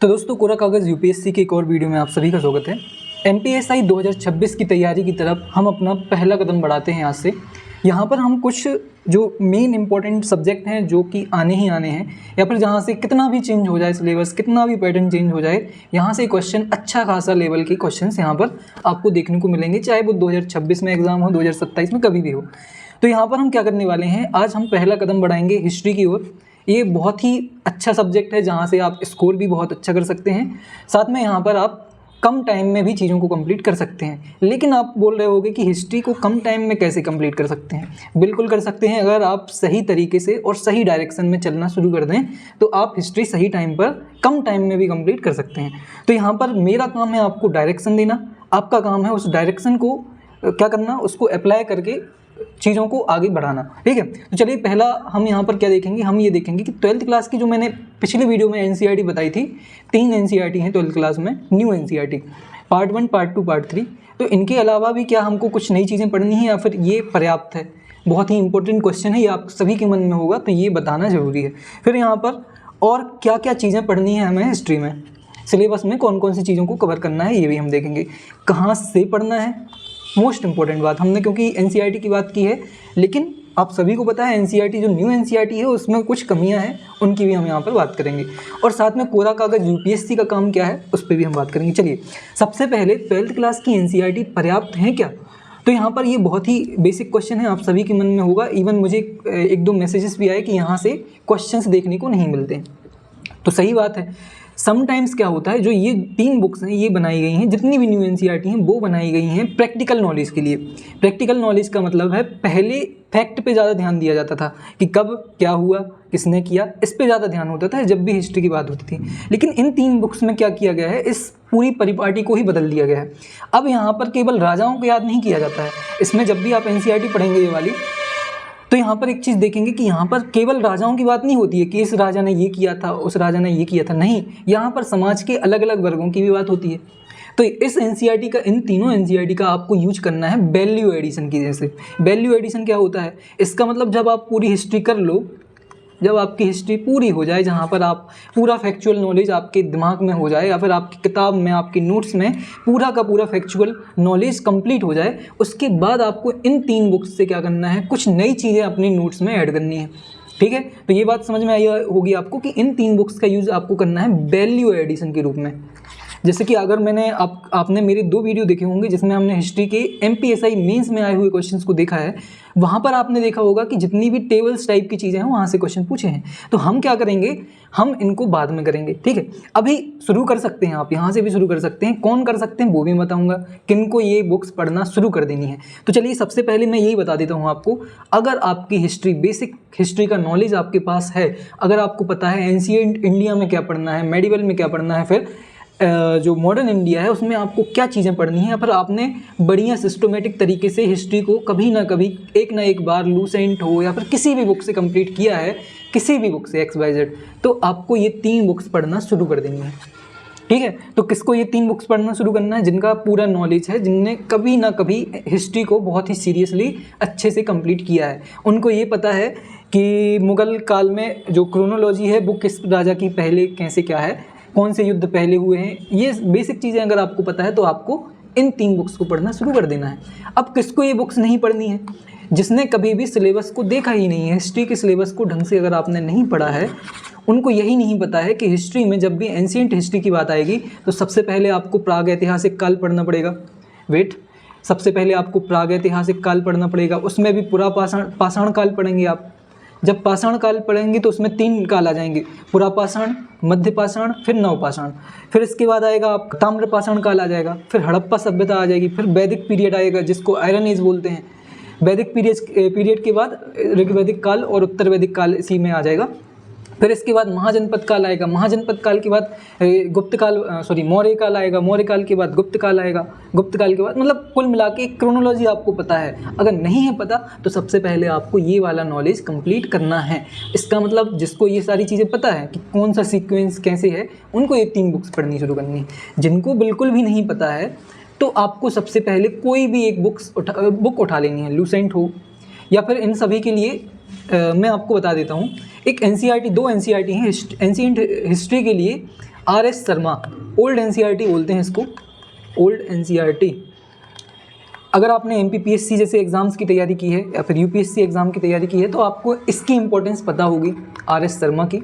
तो दोस्तों कोरा कागज़ यूपीएससी के एक और वीडियो में आप सभी का स्वागत है। एमपीएसआई 2026 की तैयारी की तरफ हम अपना पहला कदम बढ़ाते हैं आज से। यहाँ पर हम कुछ जो मेन इंपॉर्टेंट सब्जेक्ट हैं जो कि आने ही आने हैं, या फिर जहाँ से कितना भी चेंज हो जाए सिलेबस, कितना भी पैटर्न चेंज हो जाए, यहाँ से क्वेश्चन अच्छा खासा लेवल के क्वेश्चंस यहाँ पर आपको देखने को मिलेंगे, चाहे वो 2026 में एग्ज़ाम हो, 2027 में, कभी भी हो। तो यहाँ पर हम क्या करने वाले हैं, आज हम पहला कदम बढ़ाएंगे हिस्ट्री की ओर। ये बहुत ही अच्छा सब्जेक्ट है जहाँ से आप स्कोर भी बहुत अच्छा कर सकते हैं, साथ में यहाँ पर आप कम टाइम में भी चीज़ों को कंप्लीट कर सकते हैं। लेकिन आप बोल रहे होगे कि हिस्ट्री को कम टाइम में कैसे कंप्लीट कर सकते हैं। बिल्कुल कर सकते हैं, अगर आप सही तरीके से और सही डायरेक्शन में चलना शुरू कर दें तो आप हिस्ट्री सही टाइम पर कम टाइम में भी कंप्लीट कर सकते हैं। तो यहाँ पर मेरा काम है आपको डायरेक्शन देना, आपका काम है उस डायरेक्शन को क्या करना, उसको अप्लाई करके चीज़ों को आगे बढ़ाना। ठीक है, तो चलिए पहला हम यहाँ पर क्या देखेंगे, हम ये देखेंगे कि 12th क्लास की जो मैंने पिछली वीडियो में एनसीईआरटी बताई थी, 3 एनसीईआरटी हैं 12th क्लास में, new NCERT, part 1, part 2, part 3। तो इनके अलावा भी क्या हमको कुछ नई चीज़ें पढ़नी है या फिर ये पर्याप्त है? बहुत ही इंपॉर्टेंट क्वेश्चन है, ये आप सभी के मन में होगा, तो ये बताना ज़रूरी है। फिर यहाँ पर और क्या क्या चीज़ें पढ़नी है हमें हिस्ट्री में, सिलेबस में कौन कौन सी चीज़ों को कवर करना है, ये भी हम देखेंगे। कहाँ से पढ़ना है, मोस्ट इंपॉर्टेंट बात, हमने क्योंकि एनसीईआरटी की बात की है, लेकिन आप सभी को पता है एनसीईआरटी जो न्यू एनसीईआरटी है उसमें कुछ कमियां हैं, उनकी भी हम यहाँ पर बात करेंगे। और साथ में कोरा कागज़ यूपीएससी का काम क्या है उस पर भी हम बात करेंगे। चलिए सबसे पहले 12th क्लास की एनसीईआरटी पर्याप्त है क्या? तो यहाँ पर ये बहुत ही बेसिक क्वेश्चन है, आप सभी के मन में होगा। इवन मुझे 1-2 मैसेजेस भी आए कि यहाँ से क्वेश्चंस देखने को नहीं मिलते, तो सही बात है। समटाइम्स क्या होता है, जो ये 3 बुक्स हैं ये बनाई गई हैं, जितनी भी न्यू एनसीईआरटी हैं वो बनाई गई हैं प्रैक्टिकल नॉलेज के लिए। प्रैक्टिकल नॉलेज का मतलब है पहले फैक्ट पे ज़्यादा ध्यान दिया जाता था कि कब क्या हुआ, किसने किया, इस पे ज़्यादा ध्यान होता था जब भी हिस्ट्री की बात होती थी। लेकिन इन 3 बुक्स में क्या किया गया है, इस पूरी परिपाटी को ही बदल दिया गया है। अब यहाँ पर केवल राजाओं को याद नहीं किया जाता है, इसमें जब भी आप एनसीईआरटी पढ़ेंगे ये वाली, तो यहाँ पर एक चीज़ देखेंगे कि यहाँ पर केवल राजाओं की बात नहीं होती है कि इस राजा ने ये किया था, उस राजा ने ये किया था, नहीं, यहाँ पर समाज के अलग अलग वर्गों की भी बात होती है। तो इस एनसीईआरटी का, इन तीनों एनसीईआरटी का आपको यूज करना है वैल्यू एडिशन की। जैसे वैल्यू एडिशन क्या होता है, इसका मतलब जब आप पूरी हिस्ट्री कर लो, जब आपकी हिस्ट्री पूरी हो जाए, जहाँ पर आप पूरा फैक्चुअल नॉलेज आपके दिमाग में हो जाए या फिर आपकी किताब में, आपकी नोट्स में पूरा का पूरा फैक्चुअल नॉलेज कंप्लीट हो जाए, उसके बाद आपको इन 3 बुक्स से क्या करना है, कुछ नई चीज़ें अपनी नोट्स में ऐड करनी है। ठीक है, तो ये बात समझ में आई होगी आपको कि इन 3 बुक्स का यूज़ आपको करना है वैल्यू एडिशन के रूप में। जैसे कि अगर मैंने आपने मेरे 2 वीडियो देखे होंगे जिसमें हमने हिस्ट्री के एमपीएसआई मेंस में आए हुए क्वेश्चंस को देखा है, वहाँ पर आपने देखा होगा कि जितनी भी टेबल्स टाइप की चीज़ें हैं वहाँ से क्वेश्चन पूछे हैं। तो हम क्या करेंगे, हम इनको बाद में करेंगे। ठीक है, अभी शुरू कर सकते हैं, आप यहाँ से भी शुरू कर सकते हैं। कौन कर सकते हैं वो भी बताऊँगा, किनको ये बुक्स पढ़ना शुरू कर देनी है। तो चलिए सबसे पहले मैं यही बता देता हूँ आपको, अगर आपकी हिस्ट्री, बेसिक हिस्ट्री का नॉलेज आपके पास है, अगर आपको पता है एंशिएंट इंडिया में क्या पढ़ना है, मेडिवल में क्या पढ़ना है, फिर जो मॉडर्न इंडिया है उसमें आपको क्या चीज़ें पढ़नी है, या फिर आपने बढ़िया सिस्टमेटिक तरीके से हिस्ट्री को कभी ना कभी एक ना एक बार लूसेंट हो या फिर किसी भी बुक से कंप्लीट किया है, किसी भी बुक से XYZ, तो आपको ये 3 बुक्स पढ़ना शुरू कर देनी है। ठीक है, तो किसको ये 3 बुक्स पढ़ना शुरू करना है, जिनका पूरा नॉलेज है, जिनने कभी ना कभी हिस्ट्री को बहुत ही सीरियसली अच्छे से कंप्लीट किया है। उनको ये पता है कि मुग़ल काल में जो क्रोनोलॉजी है वो किस राजा की पहले कैसे क्या है, कौन से युद्ध पहले हुए हैं, ये बेसिक चीज़ें अगर आपको पता है तो आपको इन 3 बुक्स को पढ़ना शुरू कर देना है। अब किसको ये बुक्स नहीं पढ़नी है, जिसने कभी भी सिलेबस को देखा ही नहीं है, हिस्ट्री के सिलेबस को ढंग से अगर आपने नहीं पढ़ा है, उनको यही नहीं पता है कि हिस्ट्री में जब भी एंशिएंट हिस्ट्री की बात आएगी तो सबसे पहले आपको प्राग ऐतिहासिक काल पढ़ना पड़ेगा। सबसे पहले आपको प्राग ऐतिहासिक काल पढ़ना पड़ेगा, उसमें भी पूरा पाषाण काल पढ़ेंगे आप। जब पाषाण काल पढ़ेंगे तो उसमें 3 काल आ जाएंगे, पुरा पाषाण, मध्य पाषाण, फिर नवपाषाण। फिर इसके बाद आएगा आप ताम्र पाषाण काल आ जाएगा, फिर हड़प्पा सभ्यता आ जाएगी, फिर वैदिक पीरियड आएगा जिसको आयरन एज बोलते हैं। वैदिक पीरियड के बाद ऋग्वैदिक काल और उत्तर वैदिक काल इसी में आ जाएगा। फिर इसके बाद महाजनपद काल आएगा, महाजनपद काल के बाद मौर्य काल आएगा, मौर्य काल के बाद गुप्त काल आएगा, गुप्त काल के बाद, मतलब कुल मिला के क्रोनोलॉजी आपको पता है। अगर नहीं है पता तो सबसे पहले आपको ये वाला नॉलेज कंप्लीट करना है। इसका मतलब जिसको ये सारी चीज़ें पता है कि कौन सा सीक्वेंस कैसे है, उनको ये 3 बुक्स पढ़नी शुरू करनी है। जिनको बिल्कुल भी नहीं पता है तो आपको सबसे पहले कोई भी एक बुक उठा लेनी है, लूसेंट हो या फिर इन सभी के लिए मैं आपको बता देता हूँ, एक एनसीईआरटी, 2 एनसीईआरटी हैं एंशिएंट हिस्ट्री के लिए। RS शर्मा, ओल्ड NCERT बोलते हैं इसको, ओल्ड NCERT। अगर आपने MPPSC जैसे एग्ज़ाम्स की तैयारी की है या फिर UPSC एग्ज़ाम की तैयारी की है तो आपको इसकी इम्पोर्टेंस पता होगी, RS शर्मा की।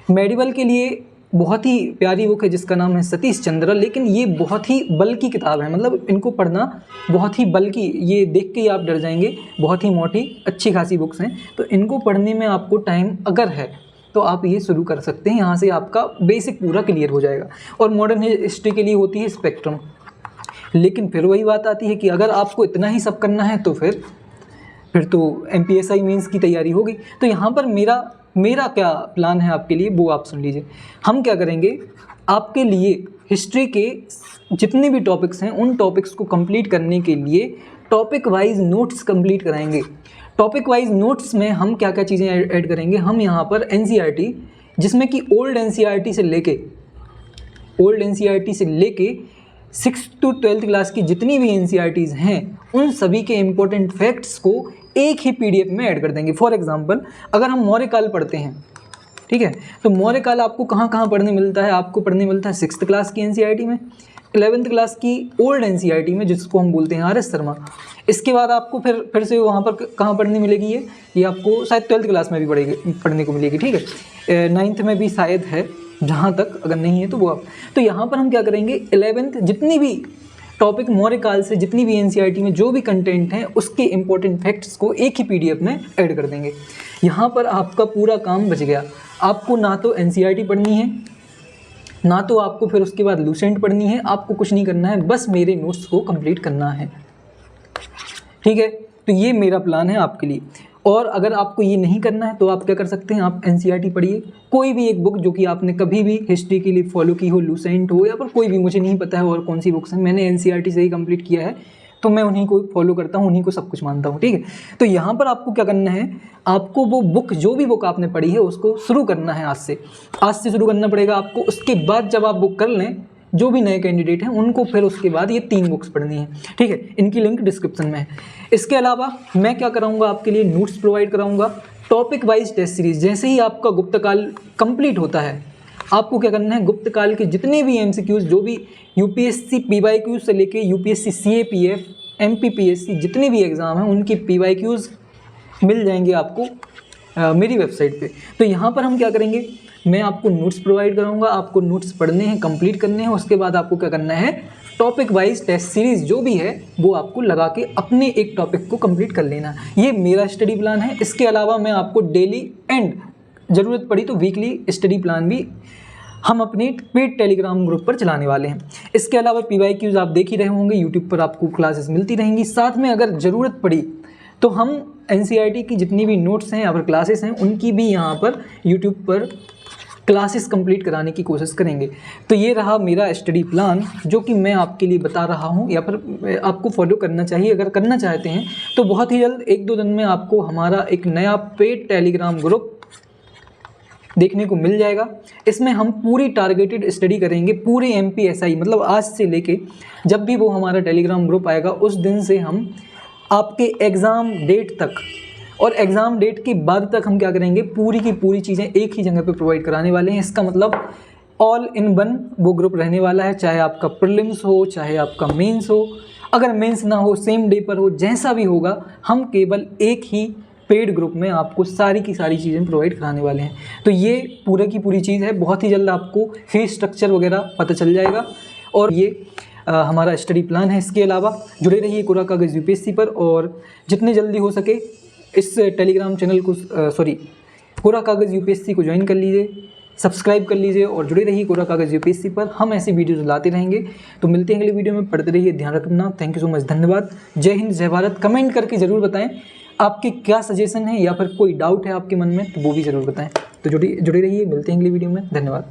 मेडिकल के लिए बहुत ही प्यारी बुक है जिसका नाम है सतीश चंद्र, लेकिन ये बहुत ही बल्कि किताब है, मतलब इनको पढ़ना बहुत ही बल्कि, ये देख के ही आप डर जाएंगे, बहुत ही मोटी अच्छी खासी बुक्स हैं। तो इनको पढ़ने में आपको टाइम अगर है तो आप ये शुरू कर सकते हैं, यहाँ से आपका बेसिक पूरा क्लियर हो जाएगा। और मॉडर्न हिस्ट्री के लिए होती है स्पेक्ट्रम। लेकिन फिर वही बात आती है कि अगर आपको इतना ही सब करना है तो फिर तो MPSI मेंस की तैयारी होगी। तो यहाँ पर मेरा क्या प्लान है आपके लिए वो आप सुन लीजिए। हम क्या करेंगे, आपके लिए हिस्ट्री के जितने भी टॉपिक्स हैं उन टॉपिक्स को कंप्लीट करने के लिए टॉपिक वाइज नोट्स कंप्लीट कराएंगे। टॉपिक वाइज नोट्स में हम क्या क्या चीज़ें ऐड करेंगे, हम यहाँ पर NCERT जिसमें कि ओल्ड NCERT से लेके 6th to 12th क्लास की जितनी भी NCERTs हैं उन सभी के इम्पोर्टेंट फैक्ट्स को एक ही PDF में ऐड कर देंगे। फॉर एग्जांपल अगर हम मौर्यकाल पढ़ते हैं, ठीक है, तो मौर्यकाल आपको कहाँ कहाँ पढ़ने मिलता है, आपको पढ़ने मिलता है 6th क्लास की NCERT में, 11th क्लास की ओल्ड NCERT में जिसको हम बोलते हैं RS शर्मा। इसके बाद आपको फिर से वहाँ पर कहाँ पढ़ने मिलेगी, ये आपको शायद 12th क्लास में भी पढ़ने को मिलेगी, ठीक है, 9th में भी शायद है, जहाँ तक अगर नहीं है तो वो आप। तो यहाँ पर हम क्या करेंगे, 11th जितनी भी टॉपिक मौर्यकाल से जितनी भी NCERT में जो भी कंटेंट हैं उसके इंपॉर्टेंट फैक्ट्स को एक ही PDF में ऐड कर देंगे। यहाँ पर आपका पूरा काम बच गया। आपको ना तो NCERT पढ़नी है, ना तो आपको फिर उसके बाद लूसेंट पढ़नी है, आपको कुछ नहीं करना है, बस मेरे नोट्स को कंप्लीट करना है, ठीक है। तो ये मेरा प्लान है आपके लिए। और अगर आपको ये नहीं करना है तो आप क्या कर सकते हैं, आप NCERT पढ़िए, कोई भी एक बुक जो कि आपने कभी भी हिस्ट्री के लिए फॉलो की हो, लूसेंट हो या फिर कोई भी, मुझे नहीं पता है और कौन सी बुक्स हैं, मैंने NCERT से ही कंप्लीट किया है तो मैं उन्हीं को फॉलो करता हूँ, उन्हीं को सब कुछ मानता हूँ, ठीक है। तो यहाँ पर आपको क्या करना है, आपको वो बुक जो भी बुक आपने पढ़ी है उसको शुरू करना है, आज से शुरू करना पड़ेगा आपको। उसके बाद जब आप बुक कर लें, जो भी नए कैंडिडेट हैं उनको फिर उसके बाद ये 3 बुक्स पढ़नी है, ठीक है। इनकी लिंक डिस्क्रिप्शन में है। इसके अलावा मैं क्या कराऊंगा, आपके लिए नोट्स प्रोवाइड कराऊंगा, टॉपिक वाइज टेस्ट सीरीज। जैसे ही आपका गुप्तकाल कंप्लीट होता है आपको क्या करना है, गुप्तकाल के जितने भी MCQs, जो भी UPSC PYQs से लेके UPSC CAPF MPPSC जितने भी एग्ज़ाम हैं उनकी PYQs मिल जाएंगे आपको मेरी वेबसाइट पे। तो यहाँ पर हम क्या करेंगे, मैं आपको नोट्स प्रोवाइड कराऊंगा, आपको नोट्स पढ़ने हैं, कंप्लीट करने हैं, उसके बाद आपको क्या करना है, टॉपिक वाइज टेस्ट सीरीज़ जो भी है वो आपको लगा के अपने एक टॉपिक को कंप्लीट कर लेना। ये मेरा स्टडी प्लान है। इसके अलावा मैं आपको डेली एंड ज़रूरत पड़ी तो वीकली स्टडी प्लान भी हम अपने पेड टेलीग्राम ग्रुप पर चलाने वाले हैं। इसके अलावा PYQs आप देख ही रहे होंगे, यूट्यूब पर आपको क्लासेस मिलती रहेंगी। साथ में अगर ज़रूरत पड़ी तो हम NCERT की जितनी भी नोट्स हैं या फिर क्लासेस हैं उनकी भी यहाँ पर यूट्यूब पर क्लासेस कंप्लीट कराने की कोशिश करेंगे। तो ये रहा मेरा स्टडी प्लान जो कि मैं आपके लिए बता रहा हूँ, या फिर आपको फॉलो करना चाहिए अगर करना चाहते हैं तो। बहुत ही जल्द 1-2 दिन में आपको हमारा एक नया पेड टेलीग्राम ग्रुप देखने को मिल जाएगा। इसमें हम पूरी टारगेटेड स्टडी करेंगे, पूरे MPSI, मतलब आज से लेके जब भी वो हमारा टेलीग्राम ग्रुप आएगा उस दिन से हम आपके एग्ज़ाम डेट तक और एग्ज़ाम डेट के बाद तक हम क्या करेंगे, पूरी की पूरी चीज़ें एक ही जगह पे प्रोवाइड कराने वाले हैं। इसका मतलब ऑल इन वन वो ग्रुप रहने वाला है, चाहे आपका प्रीलिम्स हो चाहे आपका मेंस हो, अगर मेंस ना हो सेम डे पर हो, जैसा भी होगा, हम केवल एक ही पेड ग्रुप में आपको सारी की सारी चीज़ें प्रोवाइड कराने वाले हैं। तो ये पूरे की पूरी चीज़ है। बहुत ही जल्द आपको फीस स्ट्रक्चर वगैरह पता चल जाएगा और ये हमारा स्टडी प्लान है। इसके अलावा जुड़े रहिए कोरा कागज़ UPSC पर और जितने जल्दी हो सके इस टेलीग्राम चैनल को कोरा कागज़ UPSC को ज्वाइन कर लीजिए, सब्सक्राइब कर लीजिए और जुड़े रहिए कोरा कागज़ UPSC पर। हम ऐसी वीडियोज़ लाते रहेंगे। तो मिलते हैं अगली वीडियो में, पढ़ते रहिए, ध्यान रखना। थैंक यू सो मच, धन्यवाद। जय हिंद, जय भारत। कमेंट करके ज़रूर बताएं आपके क्या सजेशन है या फिर कोई डाउट है आपके मन में तो वो भी ज़रूर बताएं। तो जुड़े रहिए, मिलते हैं अगली वीडियो में, धन्यवाद।